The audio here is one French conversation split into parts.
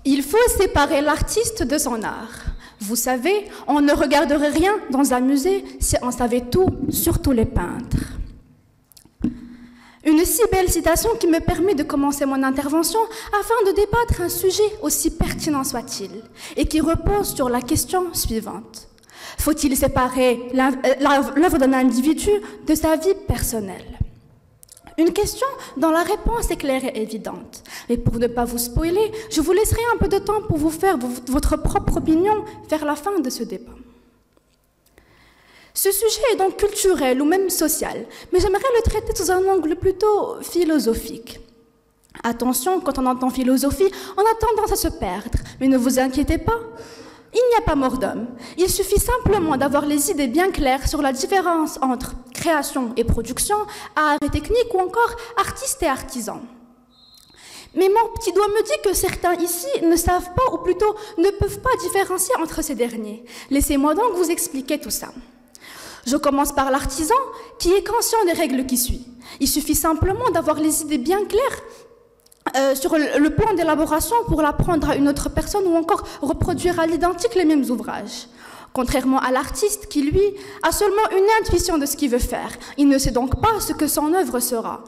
Il faut séparer l'artiste de son art. Vous savez, on ne regarderait rien dans un musée si on savait tout, surtout les peintres. Une si belle citation qui me permet de commencer mon intervention afin de débattre un sujet aussi pertinent soit-il et qui repose sur la question suivante. Faut-il séparer l'œuvre d'un individu de sa vie personnelle? Une question dont la réponse est claire et évidente. Mais pour ne pas vous spoiler, je vous laisserai un peu de temps pour vous faire votre propre opinion vers la fin de ce débat. Ce sujet est donc culturel ou même social, mais j'aimerais le traiter sous un angle plutôt philosophique. Attention, quand on entend philosophie, on a tendance à se perdre, mais ne vous inquiétez pas, il n'y a pas mort d'homme. Il suffit simplement d'avoir les idées bien claires sur la différence entre création et production, art et technique ou encore artiste et artisan. Mais mon petit doigt me dit que certains ici ne savent pas, ou plutôt ne peuvent pas différencier entre ces derniers. Laissez-moi donc vous expliquer tout ça. Je commence par l'artisan qui est conscient des règles qui suivent. Il suffit simplement d'avoir les idées bien claires sur le plan d'élaboration pour l'apprendre à une autre personne ou encore reproduire à l'identique les mêmes ouvrages. Contrairement à l'artiste qui, lui, a seulement une intuition de ce qu'il veut faire. Il ne sait donc pas ce que son œuvre sera.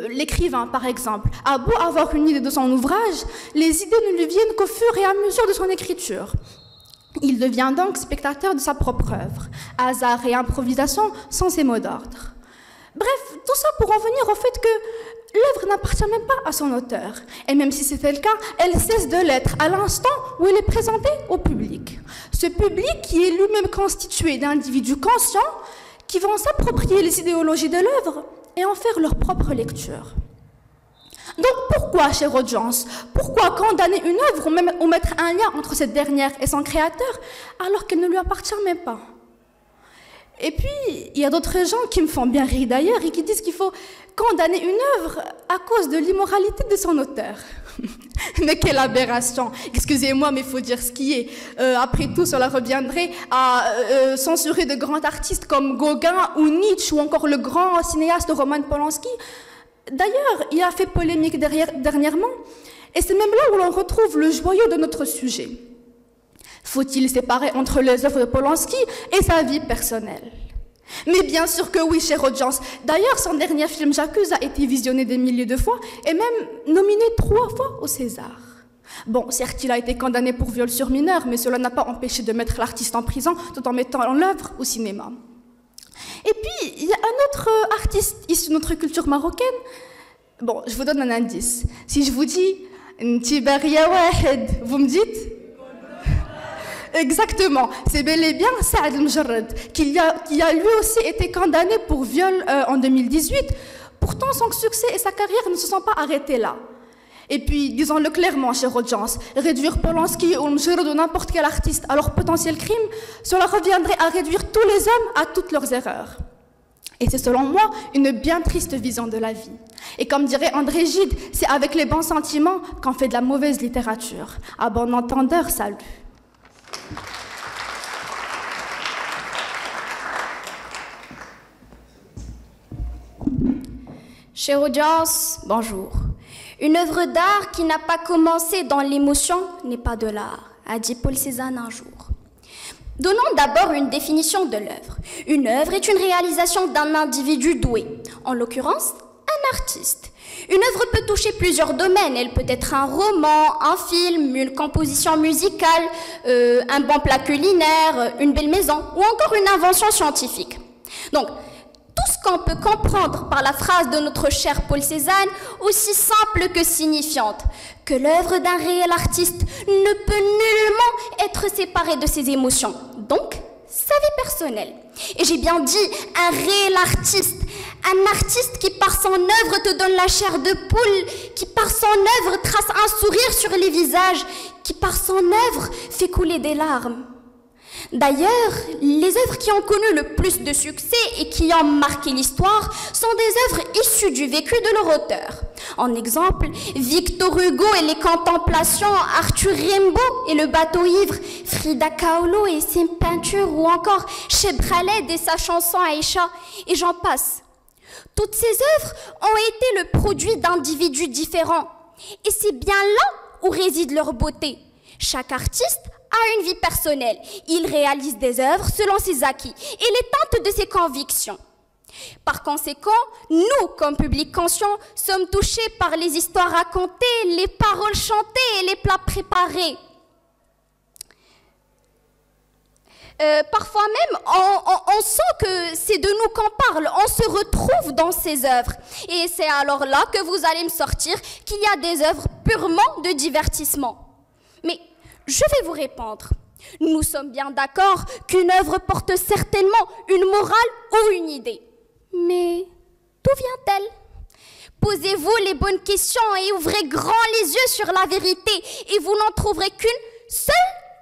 L'écrivain, par exemple, a beau avoir une idée de son ouvrage, les idées ne lui viennent qu'au fur et à mesure de son écriture. Il devient donc spectateur de sa propre œuvre. Hasard et improvisation sont ses mots d'ordre. Bref, tout ça pour en venir au fait que l'œuvre n'appartient même pas à son auteur. Et même si c'était le cas, elle cesse de l'être à l'instant où elle est présentée au public. Ce public qui est lui-même constitué d'individus conscients qui vont s'approprier les idéologies de l'œuvre et en faire leur propre lecture. Donc pourquoi, chère audience, pourquoi condamner une œuvre ou mettre un lien entre cette dernière et son créateur alors qu'elle ne lui appartient même pas? Et puis, il y a d'autres gens qui me font bien rire d'ailleurs et qui disent qu'il faut condamner une œuvre à cause de l'immoralité de son auteur. Mais quelle aberration! Excusez-moi, mais il faut dire ce qui est. Après tout, cela reviendrait à censurer de grands artistes comme Gauguin ou Nietzsche ou encore le grand cinéaste Roman Polanski. D'ailleurs, il a fait polémique dernièrement, et c'est même là où l'on retrouve le joyau de notre sujet. Faut-il séparer entre les œuvres de Polanski et sa vie personnelle? Mais bien sûr que oui, chère audience. D'ailleurs, son dernier film J'accuse a été visionné des milliers de fois et même nominé 3 fois au César. Bon, certes, il a été condamné pour viol sur mineur, mais cela n'a pas empêché de mettre l'artiste en prison tout en mettant l'œuvre au cinéma. Et puis, il y a un autre artiste issu de notre culture marocaine. Bon, je vous donne un indice. Si je vous dis « Ntibaria Wahed », vous me dites? Exactement, c'est bel et bien Saad El-Mjarrad, qui a lui aussi été condamné pour viol en 2018. Pourtant, son succès et sa carrière ne se sont pas arrêtés là. Et puis, disons-le clairement, chère audience, réduire Polanski ou Mjarrad ou n'importe quel artiste à leur potentiel crime, cela reviendrait à réduire tous les hommes à toutes leurs erreurs. Et c'est selon moi une bien triste vision de la vie. Et comme dirait André Gide, c'est avec les bons sentiments qu'on fait de la mauvaise littérature. À bon entendeur, salut. Chère audience, bonjour. Une œuvre d'art qui n'a pas commencé dans l'émotion n'est pas de l'art, a dit Paul Cézanne un jour. Donnons d'abord une définition de l'œuvre. Une œuvre est une réalisation d'un individu doué, en l'occurrence un artiste. Une œuvre peut toucher plusieurs domaines. Elle peut être un roman, un film, une composition musicale, un bon plat culinaire, une belle maison ou encore une invention scientifique. Donc, tout ce qu'on peut comprendre par la phrase de notre cher Paul Cézanne, aussi simple que signifiante, que l'œuvre d'un réel artiste ne peut nullement être séparée de ses émotions, donc sa vie personnelle. Et j'ai bien dit un réel artiste, un artiste qui par son œuvre te donne la chair de poule, qui par son œuvre trace un sourire sur les visages, qui par son œuvre fait couler des larmes. D'ailleurs, les œuvres qui ont connu le plus de succès et qui ont marqué l'histoire sont des œuvres issues du vécu de leur auteur. En exemple, Victor Hugo et les Contemplations, Arthur Rimbaud et le bateau ivre, Frida Kahlo et ses peintures ou encore Cheb Khaled et sa chanson Aïcha, et j'en passe. Toutes ces œuvres ont été le produit d'individus différents. Et c'est bien là où réside leur beauté. Chaque artiste a une vie personnelle. Il réalise des œuvres selon ses acquis et les teintes de ses convictions. Par conséquent, nous, comme public conscient, sommes touchés par les histoires racontées, les paroles chantées et les plats préparés. Parfois même, on sent que c'est de nous qu'on parle, on se retrouve dans ces œuvres. Et c'est alors là que vous allez me sortir qu'il y a des œuvres purement de divertissement. Mais je vais vous répondre. Nous sommes bien d'accord qu'une œuvre porte certainement une morale ou une idée. Mais d'où vient-elle? Posez-vous les bonnes questions et ouvrez grand les yeux sur la vérité et vous n'en trouverez qu'une seule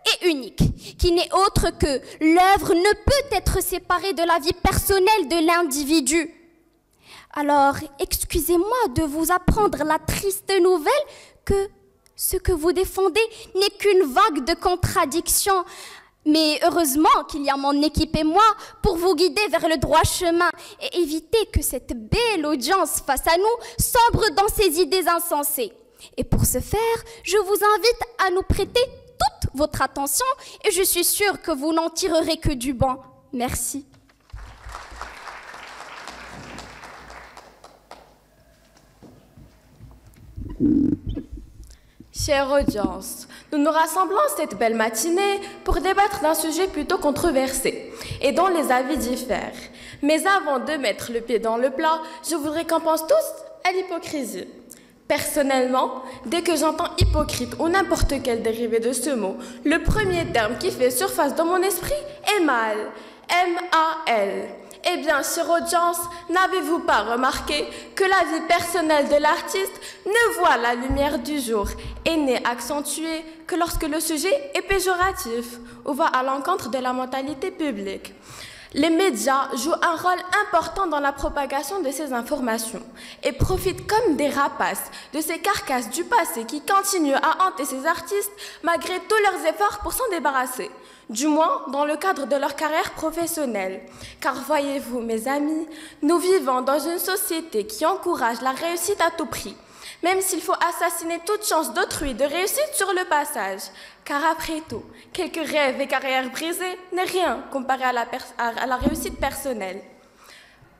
et unique, qui n'est autre que l'œuvre ne peut être séparée de la vie personnelle de l'individu. Alors, excusez-moi de vous apprendre la triste nouvelle que ce que vous défendez n'est qu'une vague de contradictions. Mais heureusement qu'il y a mon équipe et moi pour vous guider vers le droit chemin et éviter que cette belle audience face à nous sombre dans ses idées insensées. Et pour ce faire, je vous invite à nous prêter toute votre attention et je suis sûre que vous n'en tirerez que du bon. Merci. Chère audience, nous nous rassemblons cette belle matinée pour débattre d'un sujet plutôt controversé et dont les avis diffèrent. Mais avant de mettre le pied dans le plat, je voudrais qu'on pense tous à l'hypocrisie. Personnellement, dès que j'entends hypocrite ou n'importe quel dérivé de ce mot, le premier terme qui fait surface dans mon esprit est mal. M-A-L. Eh bien, chère audience, n'avez-vous pas remarqué que la vie personnelle de l'artiste ne voit la lumière du jour et n'est accentuée que lorsque le sujet est péjoratif ou va à l'encontre de la mentalité publique? Les médias jouent un rôle important dans la propagation de ces informations et profitent comme des rapaces de ces carcasses du passé qui continuent à hanter ces artistes malgré tous leurs efforts pour s'en débarrasser. Du moins dans le cadre de leur carrière professionnelle. Car voyez-vous, mes amis, nous vivons dans une société qui encourage la réussite à tout prix, même s'il faut assassiner toute chance d'autrui de réussite sur le passage. Car après tout, quelques rêves et carrières brisées n'est rien comparé à la réussite personnelle.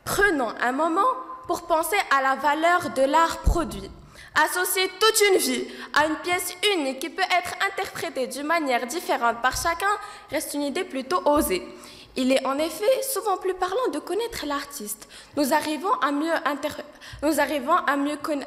Prenons un moment pour penser à la valeur de l'art produit. Associer toute une vie à une pièce unique qui peut être interprétée d'une manière différente par chacun reste une idée plutôt osée. Il est en effet souvent plus parlant de connaître l'artiste. Nous arrivons à mieux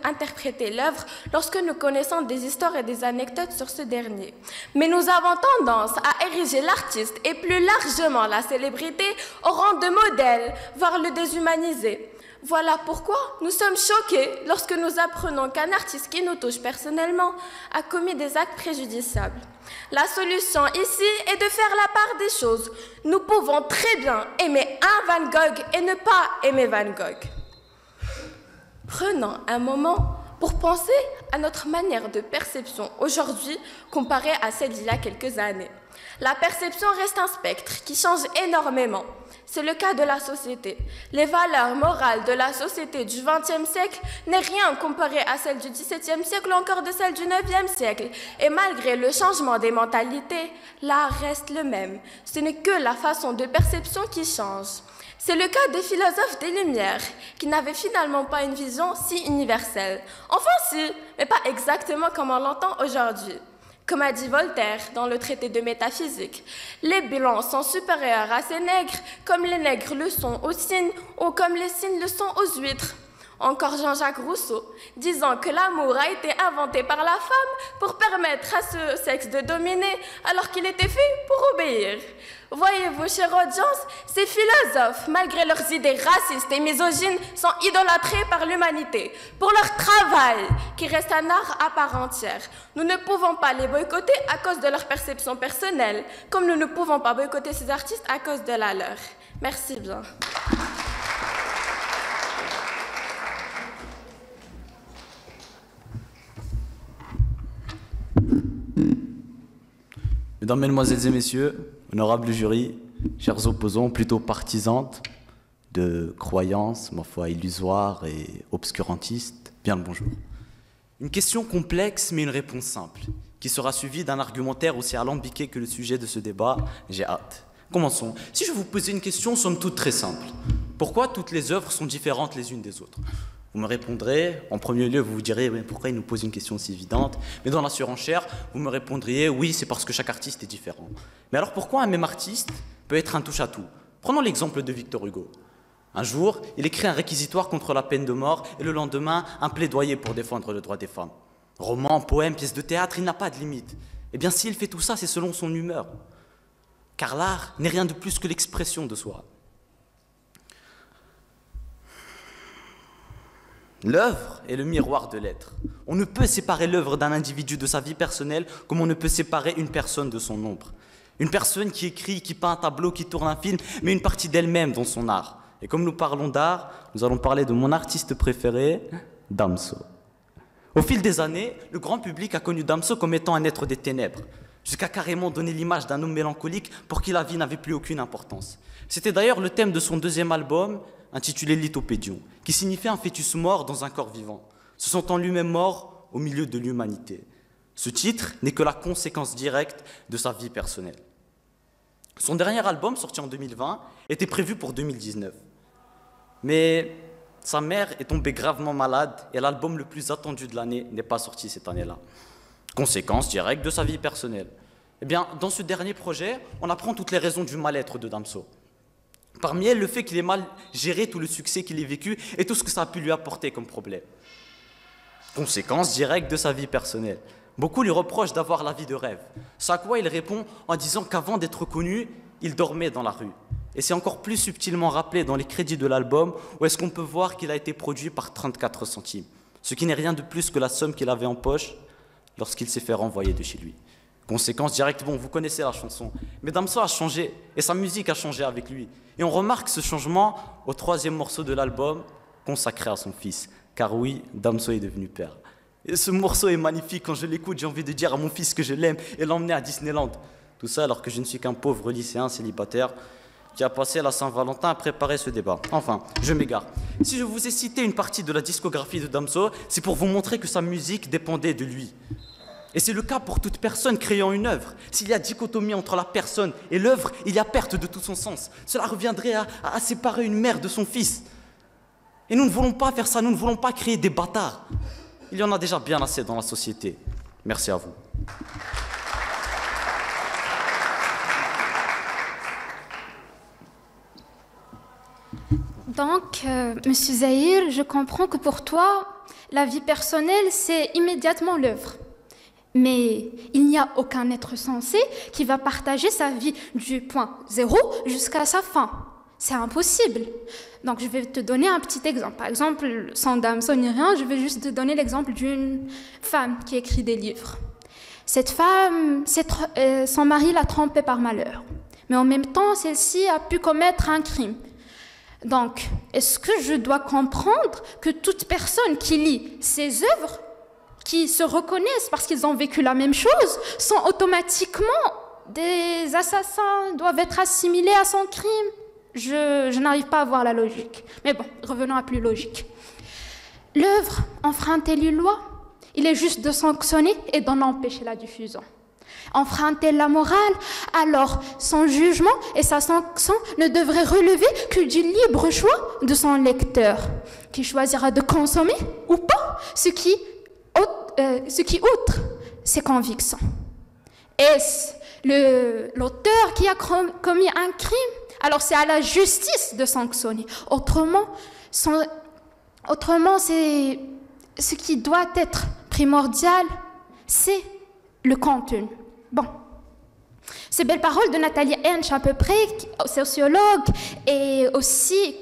interpréter l'œuvre lorsque nous connaissons des histoires et des anecdotes sur ce dernier. Mais nous avons tendance à ériger l'artiste et plus largement la célébrité au rang de modèle, voire le déshumaniser. Voilà pourquoi nous sommes choqués lorsque nous apprenons qu'un artiste qui nous touche personnellement a commis des actes préjudiciables. La solution ici est de faire la part des choses. Nous pouvons très bien aimer un Van Gogh et ne pas aimer Van Gogh. Prenons un moment pour penser à notre manière de perception aujourd'hui comparée à celle d'il y a quelques années. La perception reste un spectre qui change énormément. C'est le cas de la société. Les valeurs morales de la société du XXe siècle n'est rien comparé à celles du XVIIe siècle ou encore de celles du IXe siècle. Et malgré le changement des mentalités, l'art reste le même. Ce n'est que la façon de perception qui change. C'est le cas des philosophes des Lumières, qui n'avaient finalement pas une vision si universelle. Enfin si, mais pas exactement comme on l'entend aujourd'hui. Comme a dit Voltaire dans le traité de métaphysique, les blancs sont supérieurs à ces nègres, comme les nègres le sont aux cygnes, ou comme les cygnes le sont aux huîtres. Encore Jean-Jacques Rousseau, disant que l'amour a été inventé par la femme pour permettre à ce sexe de dominer, alors qu'il était fait pour obéir. Voyez-vous, chère audience, ces philosophes, malgré leurs idées racistes et misogynes, sont idolâtrés par l'humanité pour leur travail, qui reste un art à part entière. Nous ne pouvons pas les boycotter à cause de leur perception personnelle, comme nous ne pouvons pas boycotter ces artistes à cause de la leur. Merci bien. Mesdames, Mesdemoiselles et Messieurs, honorables jury, chers opposants plutôt partisantes de croyances, ma foi, illusoires et obscurantistes, bien le bonjour. Une question complexe, mais une réponse simple, qui sera suivie d'un argumentaire aussi alambiqué que le sujet de ce débat. J'ai hâte. Commençons. Si je vous posais une question, somme toute très simple. Pourquoi toutes les œuvres sont différentes les unes des autres? Vous me répondrez, en premier lieu, vous vous direz mais pourquoi il nous pose une question aussi évidente? Mais dans la surenchère, vous me répondriez oui, c'est parce que chaque artiste est différent. Mais alors pourquoi un même artiste peut être un touche-à-tout? Prenons l'exemple de Victor Hugo. Un jour, il écrit un réquisitoire contre la peine de mort et le lendemain, un plaidoyer pour défendre le droit des femmes. Roman, poème, pièce de théâtre, il n'a pas de limite. Eh bien, s'il fait tout ça, c'est selon son humeur. Car l'art n'est rien de plus que l'expression de soi. L'œuvre est le miroir de l'être. On ne peut séparer l'œuvre d'un individu de sa vie personnelle comme on ne peut séparer une personne de son ombre. Une personne qui écrit, qui peint un tableau, qui tourne un film, mais une partie d'elle-même dans son art. Et comme nous parlons d'art, nous allons parler de mon artiste préféré, Damso. Au fil des années, le grand public a connu Damso comme étant un être des ténèbres, jusqu'à carrément donner l'image d'un homme mélancolique pour qui la vie n'avait plus aucune importance. C'était d'ailleurs le thème de son deuxième album, intitulé Lithopédion, qui signifiait un fœtus mort dans un corps vivant, se sentant lui-même mort au milieu de l'humanité. Ce titre n'est que la conséquence directe de sa vie personnelle. Son dernier album, sorti en 2020, était prévu pour 2019. Mais sa mère est tombée gravement malade et l'album le plus attendu de l'année n'est pas sorti cette année-là. Conséquence directe de sa vie personnelle. Eh bien, dans ce dernier projet, on apprend toutes les raisons du mal-être de Damso. Parmi elles, le fait qu'il ait mal géré tout le succès qu'il ait vécu et tout ce que ça a pu lui apporter comme problème. Conséquence directe de sa vie personnelle. Beaucoup lui reprochent d'avoir la vie de rêve. Ce à quoi il répond en disant qu'avant d'être connu, il dormait dans la rue. Et c'est encore plus subtilement rappelé dans les crédits de l'album où est-ce qu'on peut voir qu'il a été produit par 34 centimes, ce qui n'est rien de plus que la somme qu'il avait en poche lorsqu'il s'est fait renvoyer de chez lui. Conséquence directe, bon, vous connaissez la chanson, mais Damso a changé et sa musique a changé avec lui. Et on remarque ce changement au troisième morceau de l'album consacré à son fils, car oui, Damso est devenu père. Et ce morceau est magnifique, quand je l'écoute, j'ai envie de dire à mon fils que je l'aime et l'emmener à Disneyland. Tout ça alors que je ne suis qu'un pauvre lycéen célibataire qui a passé la Saint-Valentin à préparer ce débat. Enfin, je m'égare. Si je vous ai cité une partie de la discographie de Damso, c'est pour vous montrer que sa musique dépendait de lui. Et c'est le cas pour toute personne créant une œuvre. S'il y a dichotomie entre la personne et l'œuvre, il y a perte de tout son sens. Cela reviendrait à séparer une mère de son fils. Et nous ne voulons pas faire ça, nous ne voulons pas créer des bâtards. Il y en a déjà bien assez dans la société. Merci à vous. Donc, Monsieur Zahir, je comprends que pour toi, la vie personnelle, c'est immédiatement l'œuvre. Mais il n'y a aucun être sensé qui va partager sa vie du point zéro jusqu'à sa fin. C'est impossible. Donc, je vais te donner un petit exemple. Par exemple, sans Damso ni rien, je vais juste te donner l'exemple d'une femme qui écrit des livres. Cette femme, son mari l'a trompée par malheur. Mais en même temps, celle-ci a pu commettre un crime. Donc, est-ce que je dois comprendre que toute personne qui lit ses œuvres, qui se reconnaissent parce qu'ils ont vécu la même chose, sont automatiquement des assassins, doivent être assimilés à son crime? Je n'arrive pas à voir la logique. Mais bon, revenons à plus logique. L'œuvre enfreint-elle une loi? Il est juste de sanctionner et d'en empêcher la diffusion. Enfreint-elle la morale? Alors son jugement et sa sanction ne devraient relever que du libre choix de son lecteur, qui choisira de consommer ou pas ce qui outre ses convictions. Est-ce l'auteur qui a commis un crime? Alors c'est à la justice de sanctionner. Autrement, c'est ce qui doit être primordial, c'est le contenu. Bon, ces belles paroles de Nathalie Hench, à peu près, sociologue et aussi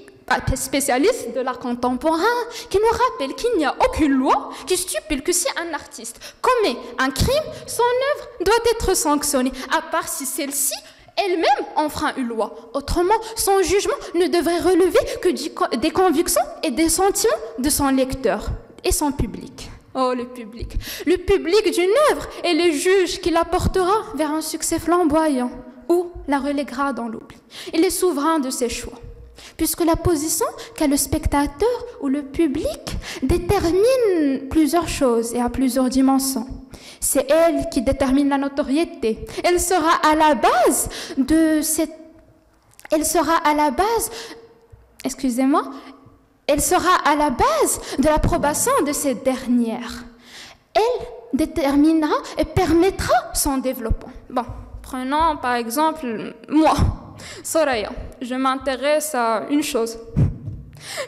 spécialiste de l'art contemporain, qui nous rappelle qu'il n'y a aucune loi qui stipule que si un artiste commet un crime, son œuvre doit être sanctionnée, à part si celle-ci elle-même enfreint une loi. Autrement, son jugement ne devrait relever que des convictions et des sentiments de son lecteur et son public. Oh, le public. Le public d'une œuvre est le juge qui la portera vers un succès flamboyant ou la reléguera dans l'oubli. Il est souverain de ses choix. puisque la position qu'a le spectateur ou le public détermine plusieurs choses et à plusieurs dimensions. C'est elle qui détermine la notoriété. Elle sera à la base de cette... Elle sera à la base... Excusez-moi. Elle sera à la base de l'approbation de cette dernière. Elle déterminera et permettra son développement. Bon, prenons par exemple moi, Soraya. Je m'intéresse à une chose.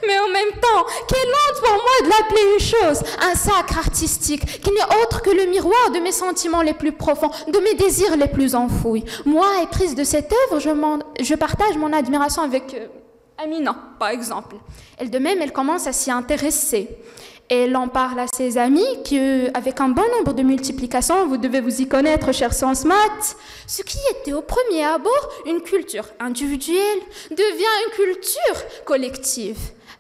Mais en même temps, quelle honte pour moi de l'appeler une chose, un sacre artistique, qui n'est autre que le miroir de mes sentiments les plus profonds, de mes désirs les plus enfouis. Moi, éprise de cette œuvre, je partage mon admiration avec Amina, par exemple. Elle de même, elle commence à s'y intéresser. Elle en parle à ses amis qui, avec un bon nombre de multiplications, vous devez vous y connaître, chers sciences maths, ce qui était au premier abord une culture individuelle devient une culture collective.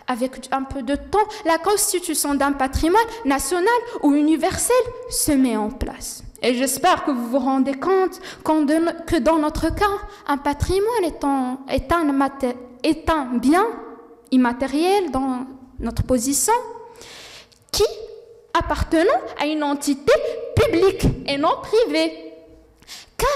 Avec un peu de temps, la constitution d'un patrimoine national ou universel se met en place. Et j'espère que vous vous rendez compte que dans notre cas, un patrimoine est un bien immatériel dans notre position, qui appartenant à une entité publique et non privée. Car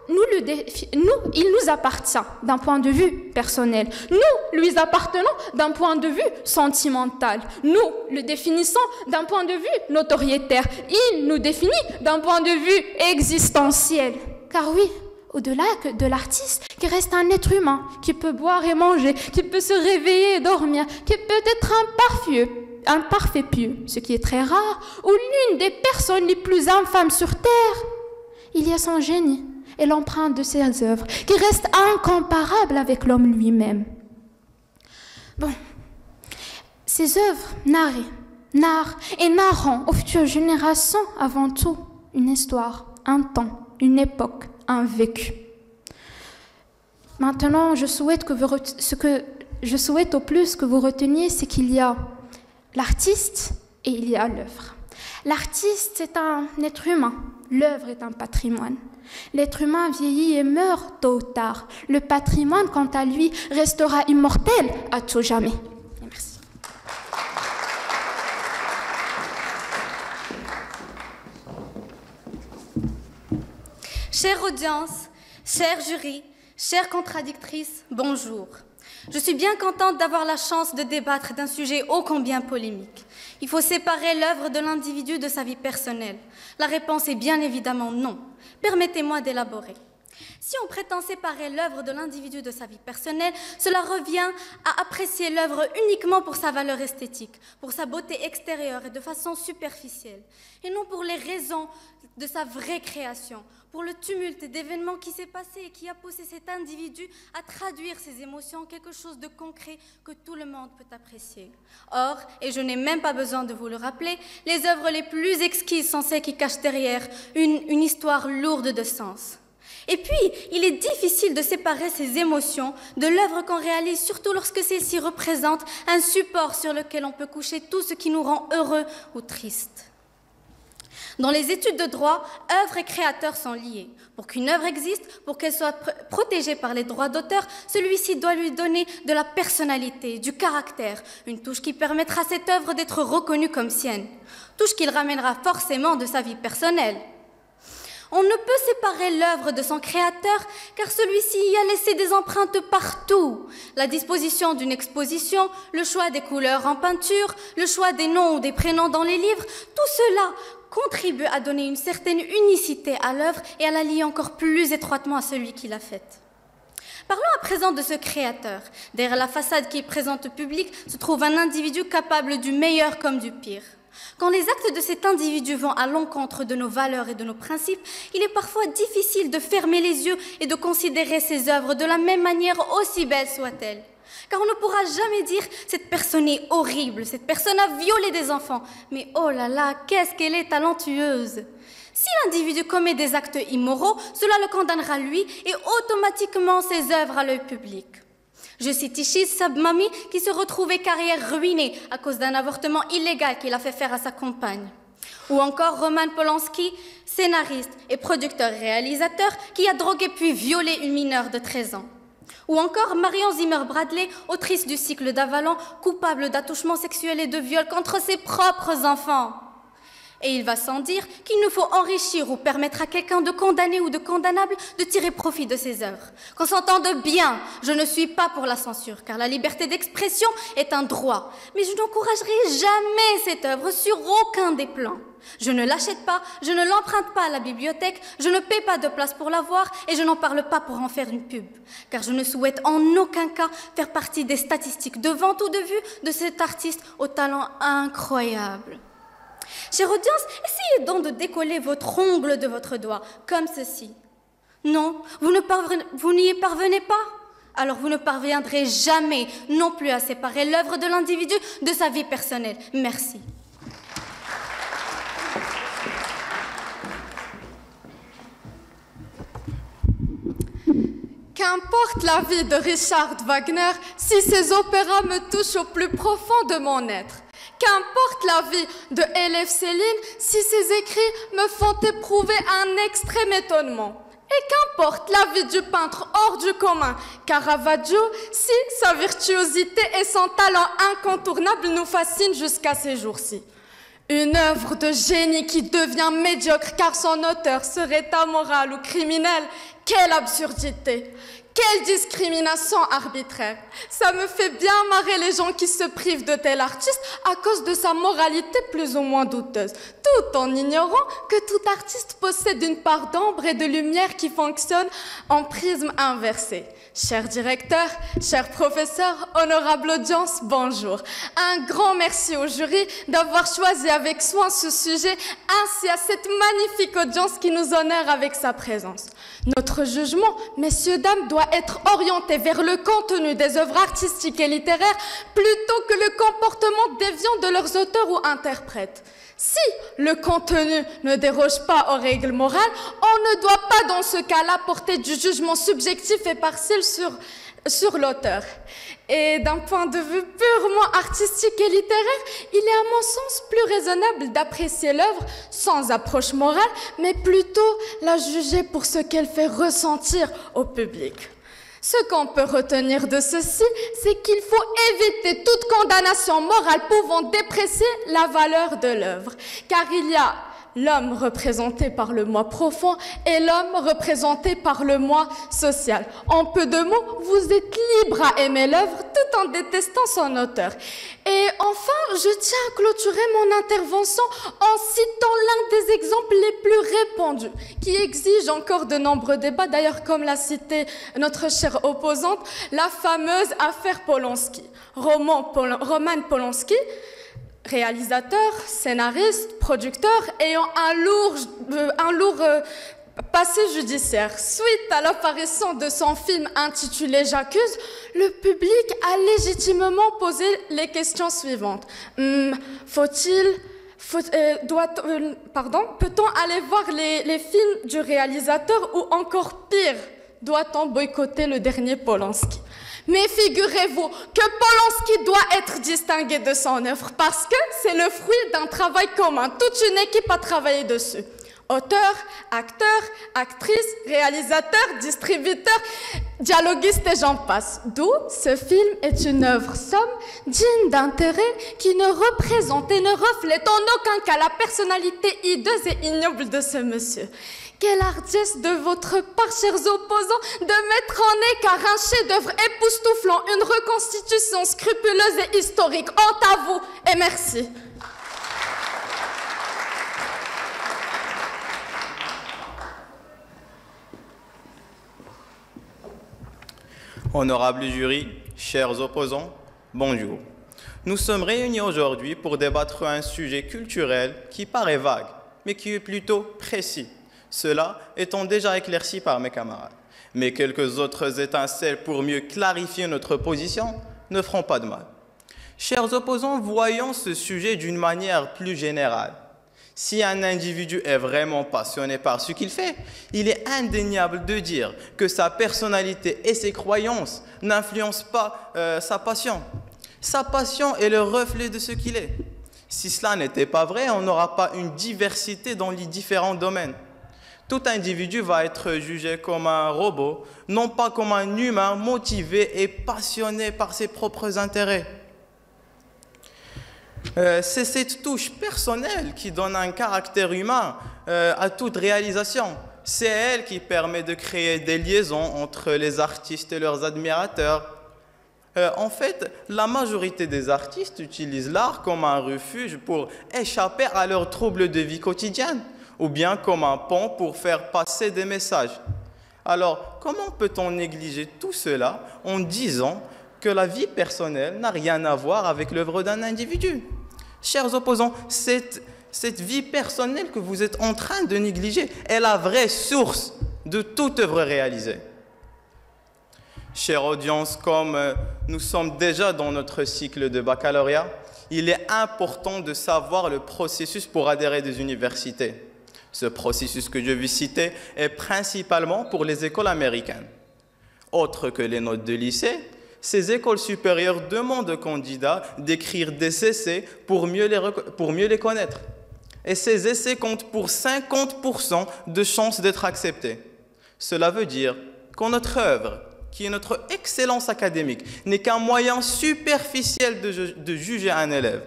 il nous appartient d'un point de vue personnel. Nous lui appartenons d'un point de vue sentimental. Nous le définissons d'un point de vue notoriétaire. Il nous définit d'un point de vue existentiel. Car oui, au-delà de l'artiste, qui reste un être humain, qui peut boire et manger, qui peut se réveiller et dormir, qui peut être un parfait pieux, ce qui est très rare, ou l'une des personnes les plus infâmes sur Terre, il y a son génie et l'empreinte de ses œuvres, qui restent incomparables avec l'homme lui-même. Bon, ces œuvres narrent et narront aux futures générations avant tout une histoire, un temps, une époque, un vécu. Maintenant, je souhaite au plus que vous reteniez, c'est qu'il y a l'artiste et il y a l'œuvre. L'artiste est un être humain, l'œuvre est un patrimoine. L'être humain vieillit et meurt tôt ou tard. Le patrimoine, quant à lui, restera immortel à tout jamais. Merci. Chère audience, chère jury, chère contradictrice, bonjour. Je suis bien contente d'avoir la chance de débattre d'un sujet ô combien polémique. Il faut séparer l'œuvre de l'individu de sa vie personnelle. La réponse est bien évidemment non. Permettez-moi d'élaborer. Si on prétend séparer l'œuvre de l'individu de sa vie personnelle, cela revient à apprécier l'œuvre uniquement pour sa valeur esthétique, pour sa beauté extérieure et de façon superficielle, et non pour les raisons de sa vraie création, pour le tumulte d'événements qui s'est passé et qui a poussé cet individu à traduire ses émotions en quelque chose de concret que tout le monde peut apprécier. Or, et je n'ai même pas besoin de vous le rappeler, les œuvres les plus exquises sont celles qui cachent derrière une histoire lourde de sens. Et puis, il est difficile de séparer ces émotions de l'œuvre qu'on réalise, surtout lorsque celle-ci représente un support sur lequel on peut coucher tout ce qui nous rend heureux ou tristes. Dans les études de droit, œuvre et créateur sont liés. Pour qu'une œuvre existe, pour qu'elle soit protégée par les droits d'auteur, celui-ci doit lui donner de la personnalité, du caractère, une touche qui permettra à cette œuvre d'être reconnue comme sienne, touche qu'il ramènera forcément de sa vie personnelle. On ne peut séparer l'œuvre de son créateur car celui-ci y a laissé des empreintes partout. La disposition d'une exposition, le choix des couleurs en peinture, le choix des noms ou des prénoms dans les livres, tout cela contribue à donner une certaine unicité à l'œuvre et à la lier encore plus étroitement à celui qui l'a faite. Parlons à présent de ce créateur. Derrière la façade qui est présente au public se trouve un individu capable du meilleur comme du pire. Quand les actes de cet individu vont à l'encontre de nos valeurs et de nos principes, il est parfois difficile de fermer les yeux et de considérer ses œuvres de la même manière, aussi belles soient-elles. Car on ne pourra jamais dire « cette personne est horrible, cette personne a violé des enfants ». Mais oh là là, qu'est-ce qu'elle est talentueuse! Si l'individu commet des actes immoraux, cela le condamnera lui et automatiquement ses œuvres à l'œil public. Je cite ici Sabmami qui se retrouvait carrière ruinée à cause d'un avortement illégal qu'il a fait faire à sa compagne. Ou encore Roman Polanski, scénariste et producteur-réalisateur qui a drogué puis violé une mineure de 13 ans. Ou encore Marion Zimmer Bradley, autrice du cycle d'Avalon, coupable d'attouchements sexuels et de viols contre ses propres enfants. Et il va sans dire qu'il nous faut enrichir ou permettre à quelqu'un de condamné ou de condamnable de tirer profit de ses œuvres. Qu'on s'entende bien, je ne suis pas pour la censure, car la liberté d'expression est un droit. Mais je n'encouragerai jamais cette œuvre sur aucun des plans. Je ne l'achète pas, je ne l'emprunte pas à la bibliothèque, je ne paie pas de place pour la voir et je n'en parle pas pour en faire une pub. Car je ne souhaite en aucun cas faire partie des statistiques de vente ou de vue de cet artiste au talent incroyable. Chère audience, essayez donc de décoller votre ongle de votre doigt, comme ceci. Non, vous n'y parvenez pas. Alors vous ne parviendrez jamais non plus à séparer l'œuvre de l'individu de sa vie personnelle. Merci. Qu'importe la vie de Richard Wagner si ses opéras me touchent au plus profond de mon être. Qu'importe la vie de L.F. Céline si ses écrits me font éprouver un extrême étonnement. Et qu'importe la vie du peintre hors du commun, Caravaggio, si sa virtuosité et son talent incontournable nous fascinent jusqu'à ces jours-ci. Une œuvre de génie qui devient médiocre car son auteur serait amoral ou criminel, quelle absurdité! Quelle discrimination arbitraire! Ça me fait bien marrer les gens qui se privent de tel artiste à cause de sa moralité plus ou moins douteuse, tout en ignorant que tout artiste possède une part d'ombre et de lumière qui fonctionne en prisme inversé. Cher directeur, cher professeur, honorable audience, bonjour. Un grand merci au jury d'avoir choisi avec soin ce sujet ainsi à cette magnifique audience qui nous honore avec sa présence. Notre jugement, messieurs, dames, doit être orienté vers le contenu des œuvres artistiques et littéraires plutôt que le comportement déviant de leurs auteurs ou interprètes. Si le contenu ne déroge pas aux règles morales, on ne doit pas dans ce cas-là porter du jugement subjectif et partiel sur l'auteur. Et d'un point de vue purement artistique et littéraire, il est à mon sens plus raisonnable d'apprécier l'œuvre sans approche morale, mais plutôt la juger pour ce qu'elle fait ressentir au public. Ce qu'on peut retenir de ceci, c'est qu'il faut éviter toute condamnation morale pouvant déprécier la valeur de l'œuvre, car il y a l'homme représenté par le moi profond et l'homme représenté par le moi social. En peu de mots, vous êtes libre à aimer l'œuvre tout en détestant son auteur. Et enfin, je tiens à clôturer mon intervention en citant l'un des exemples les plus répandus, qui exige encore de nombreux débats, d'ailleurs comme l'a cité notre chère opposante, la fameuse affaire Polanski. Roman Polanski, réalisateur, scénariste, producteur, ayant un lourd passé judiciaire. Suite à l'apparition de son film intitulé J'accuse, le public a légitimement posé les questions suivantes. Peut-on aller voir les films du réalisateur ou encore pire, doit-on boycotter le dernier Polanski? Mais figurez-vous que Polanski doit être distingué de son œuvre parce que c'est le fruit d'un travail commun. Toute une équipe a travaillé dessus. Auteurs, acteurs, actrices, réalisateurs, distributeurs, dialoguistes et j'en passe. D'où ce film est une œuvre somme, digne d'intérêt, qui ne représente et ne reflète en aucun cas la personnalité hideuse et ignoble de ce monsieur. Quelle hardiesse de votre part, chers opposants, de mettre en écart un chef-d'œuvre époustouflant, une reconstitution scrupuleuse et historique. Honte à vous et merci. Honorable jury, chers opposants, bonjour. Nous sommes réunis aujourd'hui pour débattre un sujet culturel qui paraît vague, mais qui est plutôt précis. Cela étant déjà éclairci par mes camarades. Mais quelques autres étincelles pour mieux clarifier notre position ne feront pas de mal. Chers opposants, voyons ce sujet d'une manière plus générale. Si un individu est vraiment passionné par ce qu'il fait, il est indéniable de dire que sa personnalité et ses croyances n'influencent pas sa passion. Sa passion est le reflet de ce qu'il est. Si cela n'était pas vrai, on n'aura pas une diversité dans les différents domaines. Tout individu va être jugé comme un robot, non pas comme un humain motivé et passionné par ses propres intérêts. C'est cette touche personnelle qui donne un caractère humain à toute réalisation. C'est elle qui permet de créer des liaisons entre les artistes et leurs admirateurs. En fait, la majorité des artistes utilisent l'art comme un refuge pour échapper à leurs troubles de vie quotidienne, ou bien comme un pont pour faire passer des messages. Alors, comment peut-on négliger tout cela en disant que la vie personnelle n'a rien à voir avec l'œuvre d'un individu? Chers opposants, cette vie personnelle que vous êtes en train de négliger est la vraie source de toute œuvre réalisée. Chère audience, comme nous sommes déjà dans notre cycle de baccalauréat, il est important de savoir le processus pour adhérer des universités. Ce processus que je vais citer est principalement pour les écoles américaines. Autre que les notes de lycée, ces écoles supérieures demandent aux candidats d'écrire des essais pour mieux les connaître. Et ces essais comptent pour 50% de chances d'être acceptés. Cela veut dire que notre œuvre, qui est notre excellence académique, n'est qu'un moyen superficiel de juger un élève.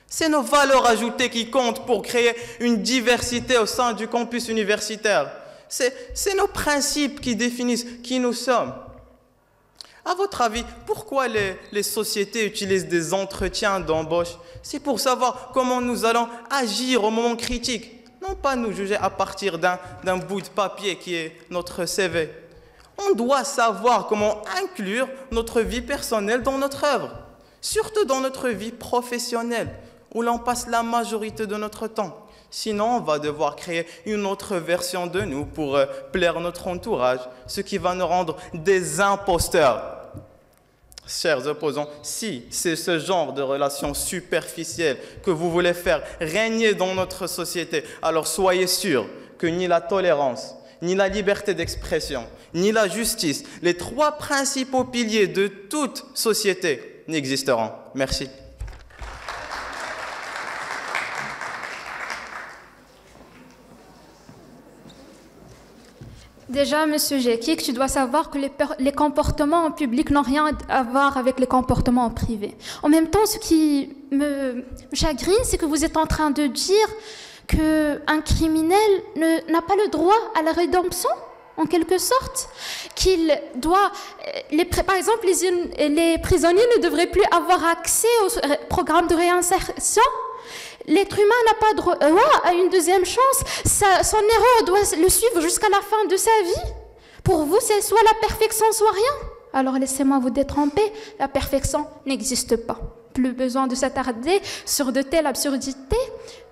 C'est nos valeurs ajoutées qui comptent pour créer une diversité au sein du campus universitaire. C'est nos principes qui définissent qui nous sommes. À votre avis, pourquoi les sociétés utilisent des entretiens d'embauche? C'est pour savoir comment nous allons agir au moment critique, non pas nous juger à partir d'un bout de papier qui est notre CV. On doit savoir comment inclure notre vie personnelle dans notre œuvre, surtout dans notre vie professionnelle, où l'on passe la majorité de notre temps. Sinon, on va devoir créer une autre version de nous pour plaire notre entourage, ce qui va nous rendre des imposteurs. Chers opposants, si c'est ce genre de relations superficielles que vous voulez faire régner dans notre société, alors soyez sûrs que ni la tolérance, ni la liberté d'expression, ni la justice, les trois principaux piliers de toute société, n'existeront. Merci. Déjà, Monsieur Jekik, tu dois savoir que les comportements en public n'ont rien à voir avec les comportements en privé. En même temps, ce qui me chagrine, c'est que vous êtes en train de dire qu'un criminel n'a pas le droit à la rédemption, en quelque sorte, qu'il doit... par exemple, les prisonniers ne devraient plus avoir accès au programme de réinsertion. L'être humain n'a pas droit à une deuxième chance. Son erreur doit le suivre jusqu'à la fin de sa vie. Pour vous, c'est soit la perfection, soit rien. Alors laissez-moi vous détromper, la perfection n'existe pas. Plus besoin de s'attarder sur de telles absurdités,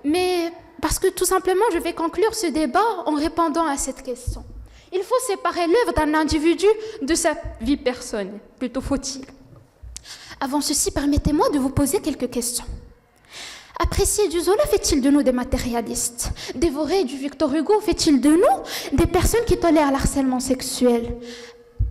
mais parce que tout simplement, je vais conclure ce débat en répondant à cette question. Il faut séparer l'œuvre d'un individu de sa vie personnelle, plutôt faut-il. Avant ceci, permettez-moi de vous poser quelques questions. Apprécier du Zola fait-il de nous des matérialistes? Dévorer du Victor Hugo fait-il de nous des personnes qui tolèrent l'harcèlement sexuel?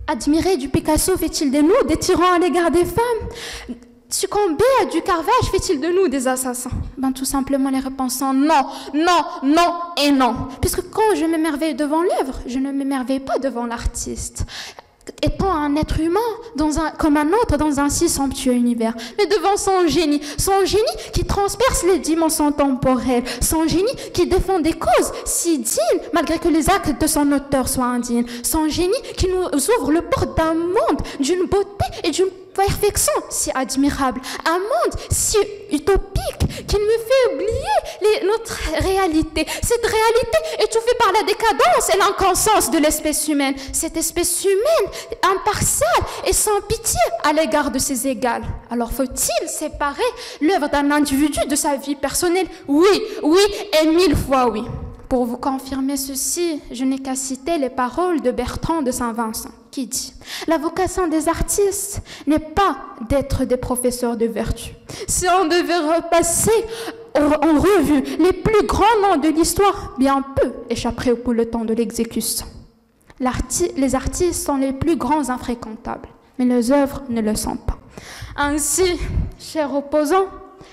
Admirer du Picasso fait-il de nous des tyrans à l'égard des femmes? Succomber à du Caravage fait-il de nous des assassins? Tout simplement les réponses sont non, non, non et non. Puisque quand je m'émerveille devant l'œuvre, je ne m'émerveille pas devant l'artiste. Étant un être humain comme un autre dans un si somptueux univers, mais devant son génie qui transperce les dimensions temporelles, son génie qui défend des causes si dignes, malgré que les actes de son auteur soient indignes, son génie qui nous ouvre le porte d'un monde, d'une beauté et d'une perfection si admirable, un monde si utopique qu'il me fait oublier notre réalité. Cette réalité étouffée par la décadence et l'inconscience de l'espèce humaine. Cette espèce humaine impartiale et sans pitié à l'égard de ses égales. Alors faut-il séparer l'œuvre d'un individu de sa vie personnelle? Oui, oui et 1000 fois oui. Pour vous confirmer ceci, je n'ai qu'à citer les paroles de Bertrand de Saint-Vincent, qui dit « La vocation des artistes n'est pas d'être des professeurs de vertu. Si on devait repasser en revue les plus grands noms de l'histoire, bien peu échapperaient au peloton de l'exécution. Les artistes sont les plus grands infréquentables, mais les œuvres ne le sont pas. Ainsi, chers opposants,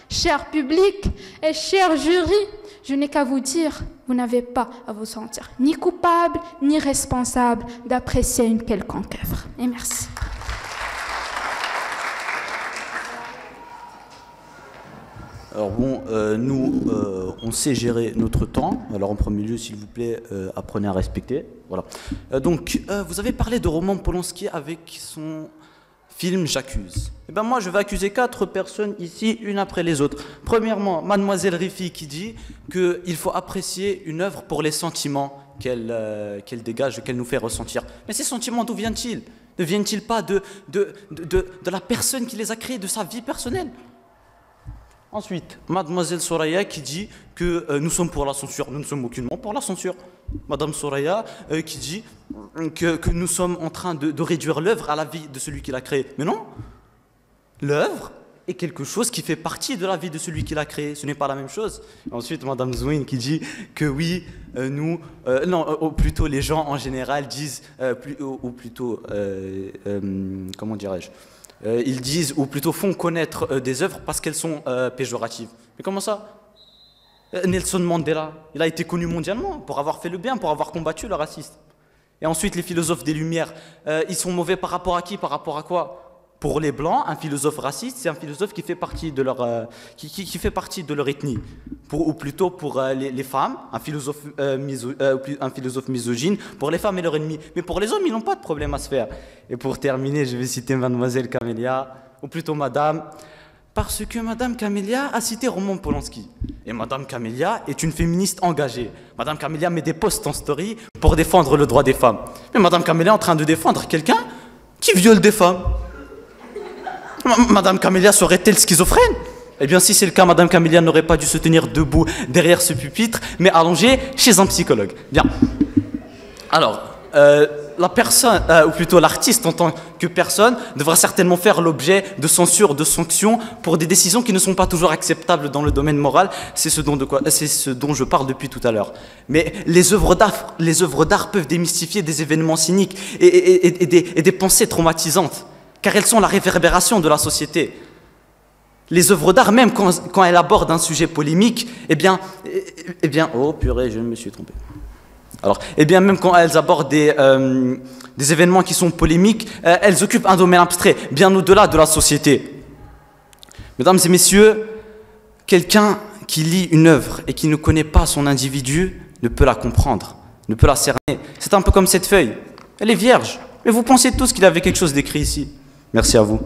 chers publics et chers jurys, je n'ai qu'à vous dire, vous n'avez pas à vous sentir ni coupable, ni responsable d'apprécier une quelconque œuvre. Et merci. Alors bon, nous, on sait gérer notre temps. Alors en premier lieu, s'il vous plaît, apprenez à respecter. Voilà. Donc, vous avez parlé de Roman Polanski avec son film J'accuse. Eh ben moi, je vais accuser 4 personnes ici, une après les autres. Premièrement, Mademoiselle Rifi qui dit qu'il faut apprécier une œuvre pour les sentiments qu'elle dégage, qu'elle nous fait ressentir. Mais ces sentiments, d'où viennent-ils? Ne viennent-ils pas de la personne qui les a créés, de sa vie personnelle? Ensuite, Mademoiselle Soraya qui dit que nous sommes pour la censure. Nous ne sommes aucunement pour la censure. Madame Soraya qui dit que nous sommes en train de réduire l'œuvre à la vie de celui qui l'a créée. Mais non, l'œuvre est quelque chose qui fait partie de la vie de celui qui l'a créée. Ce n'est pas la même chose. Ensuite, Madame Zouine qui dit que oui, ou plutôt les gens en général disent, comment dirais-je, ils disent, ou plutôt font connaître des œuvres parce qu'elles sont péjoratives. Mais comment ça? Nelson Mandela, il a été connu mondialement pour avoir fait le bien, pour avoir combattu le racisme. Et ensuite, les philosophes des Lumières, ils sont mauvais par rapport à qui? Par rapport à quoi? Pour les Blancs, un philosophe raciste, c'est un philosophe qui fait partie de leur, qui fait partie de leur ethnie. Ou plutôt pour les femmes, un philosophe misogyne, pour les femmes et leur ennemi. Mais pour les hommes, ils n'ont pas de problème à se faire. Et pour terminer, je vais citer Mademoiselle Camélia, ou plutôt Madame, parce que Madame Camélia a cité Roman Polanski. Et Madame Camélia est une féministe engagée. Madame Camélia met des posts en story pour défendre le droit des femmes. Mais Madame Camélia est en train de défendre quelqu'un qui viole des femmes. Madame Camélia serait-elle schizophrène? Eh bien, si c'est le cas, Madame Camélia n'aurait pas dû se tenir debout derrière ce pupitre, mais allongée chez un psychologue. Bien. Alors, la personne, ou plutôt l'artiste en tant que personne, devra certainement faire l'objet de censure, de sanctions pour des décisions qui ne sont pas toujours acceptables dans le domaine moral. C'est ce dont je parle depuis tout à l'heure. Mais les œuvres d'art peuvent démystifier des événements cyniques et des pensées traumatisantes, car elles sont la réverbération de la société. Les œuvres d'art, même quand elles abordent un sujet polémique, eh bien, oh purée, je me suis trompé. Alors, eh bien, même quand elles abordent des événements qui sont polémiques, elles occupent un domaine abstrait, bien au-delà de la société. Mesdames et messieurs, quelqu'un qui lit une œuvre et qui ne connaît pas son individu ne peut la comprendre, ne peut la cerner. C'est un peu comme cette feuille. Elle est vierge. Mais vous pensez tous qu'il y avait quelque chose d'écrit ici. Merci à vous.